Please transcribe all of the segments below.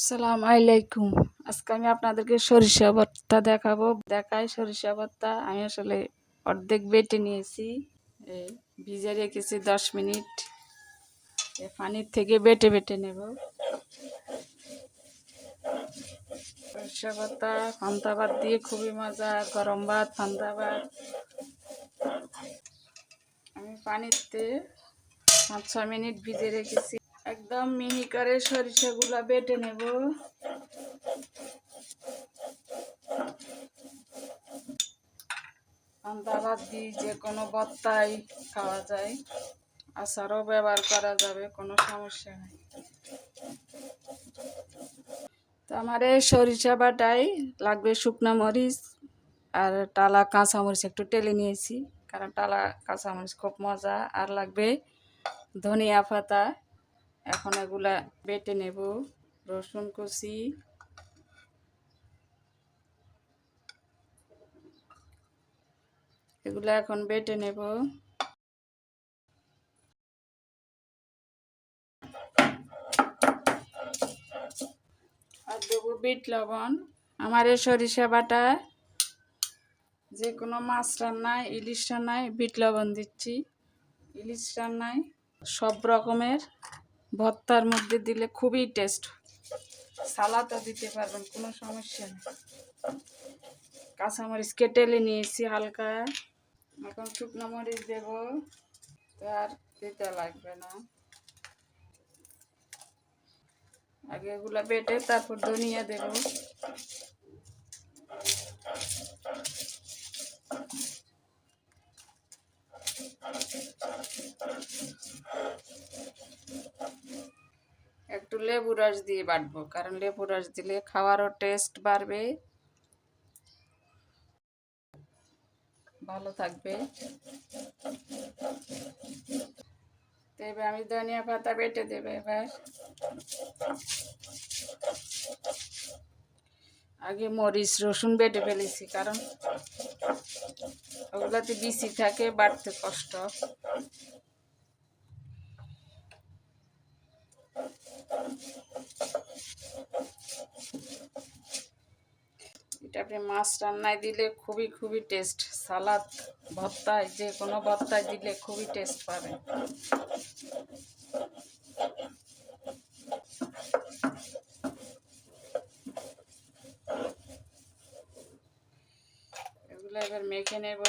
আসসালামু আলাইকুম। আজকে আমি আপনাদেরকে সরিষা ভর্তা দেখাবো। সরিষা ভর্তা আমি আসলে অর্ধেক বেটে নিয়েছি। এই ভিজে রেখেছি 10 মিনিট। পানির থেকে বেটে বেটে নেব। সরিষা ভর্তা পান্তা ভাত দিয়ে খুবই মজা। গরম ভাত, পান্তা ভাত। আমি পানিতে 5-6 মিনিট ভিজে রেখেছি। একদম মিহি করে সরিষাগুলা বেটে নেব। পান্তা ভাত দিয়ে যে কোনো ভর্তাই খাওয়া যায়, আচারও ব্যবহার করা যাবে, কোনো সমস্যা নেই। তো আমার এই সরিষা বাটায় লাগবে শুকনো মরিচ আর টালা কাঁচামরিচ একটু টেলে নিয়েছি, কারণ টালা কাঁচামরিচ খুব মজা। আর লাগবে ধনিয়া পাতা। এখন এগুলা বেটে নেব। রসুন কুচি, এগুলো এখন বেটে নেব। আর দেবো বিট লবণ। আমার এই সরিষা বাটা যে কোনো মাছ রান্নায়, ইলিশ রান্নায় বিট লবণ দিচ্ছি। ইলিশ রান্নায় সব রকমের ভর্তার মধ্যে দিলে খুবই টেস্ট। সালাদও দিতে পারবেন, কোনো সমস্যা নেই। কাঁচামরিচ কেটে নিয়েছি হালকা। এখন শুকনো মরিচ দেব, আর দিতে লাগবে না। আগে এগুলা বেটে তারপর ধনিয়া দেব। একটু লেবু রস দিয়ে বাটবো, কারণ লেবু রস দিলে খাওয়ারও টেস্ট বাড়বে, ভালো থাকবে। তো এবার আমি ধনিয়া পাতা বেটে দেবো। এবার আগে মরিচ রসুন বেটে ফেলেছি, কারণ ওগুলাতে বিচি থাকে, বাটতে কষ্ট। এটা আপনি মাছ রান্নায় দিলে খুবই খুবই টেস্ট। সালাদ, ভর্তায়, যে কোনো ভর্তায় দিলে খুবই টেস্ট পাবেন। এগুলো এবার মেখে নেব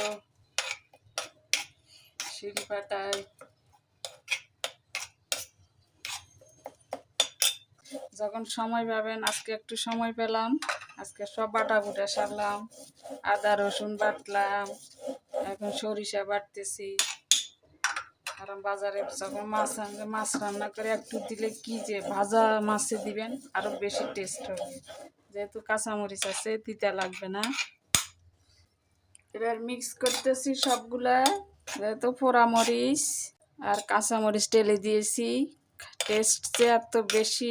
শিলপাটায়। যখন সময় পাবেন, আজকে একটু সময় পেলাম, আজকে সব বাটা বুটা সারলাম। আদা রসুন বাটলাম, এখন সরিষা বাটতেছি। কারণ বাজারে যখন মাছ আনবে, মাছ রান্না করে একটু দিলে কি যে ভাজা মাছে দিবেন, আরও বেশি টেস্ট হবে। যেহেতু কাঁচামরিচ আছে, তিতা লাগবে না। এবার মিক্স করতেছি সবগুলা। যেহেতু পোড়ামরিচ আর কাঁচামরিচ টেলে দিয়েছি, টেস্ট যে এত বেশি,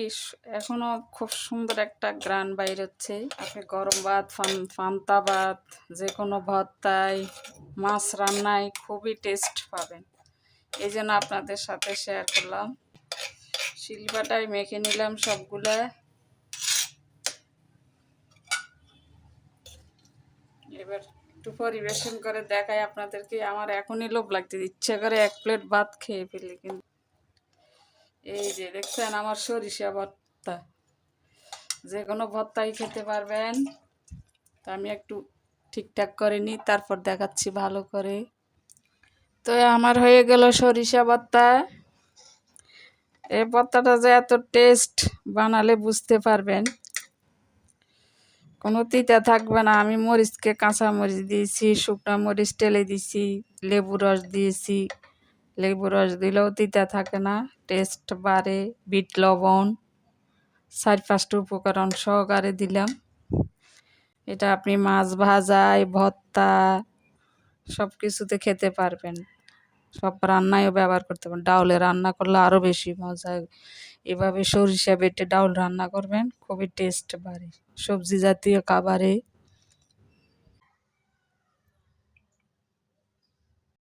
এখনো খুব সুন্দর একটা গ্রান বাইর হচ্ছে। আপনি গরম ভাত, পান্তা ভাত, যে কোনো ভর্তায়, মাছ রান্নায় খুবই টেস্ট পাবেন। এই জন্য আপনাদের সাথে শেয়ার করলাম। শিলবাটায় মেখে নিলাম সবগুলা। এবার একটু পরিবেশন করে দেখাই আপনাদেরকে। আমার এখনই লোভ লাগতে, ইচ্ছে করে এক প্লেট ভাত খেয়ে ফেলি। কিন্তু এই যে দেখছেন আমার সরিষা ভর্তা, যে কোনো ভর্তাই খেতে পারবেন। তো আমি একটু ঠিকঠাক করে নিই, তারপর দেখাচ্ছি ভালো করে। তো আমার হয়ে গেল সরিষা ভর্তা। এই ভর্তাটা যে এত টেস্ট, বানালে বুঝতে পারবেন, কোনো তিতা থাকবে না। আমি মরিচকে কাঁচা মরিচ দিয়েছি, শুকনো মরিচ টেলে দিয়েছি, লেবু রস দিয়েছি। লেবু রস দিলেও তিতা থাকে না, টেস্ট বাড়ে। বিট লবণ, 4-5টা উপকরণ সহকারে দিলাম। এটা আপনি মাছ ভাজায়, ভর্তা, সব কিছুতে খেতে পারবেন। সব রান্নায়ও ব্যবহার করতে পারেন। ডাউলে রান্না করলে আরও বেশি মজা। এভাবে সরিষা বেটে ডাউল রান্না করবেন, খুবই টেস্ট বাড়ে সবজি জাতীয় খাবারে।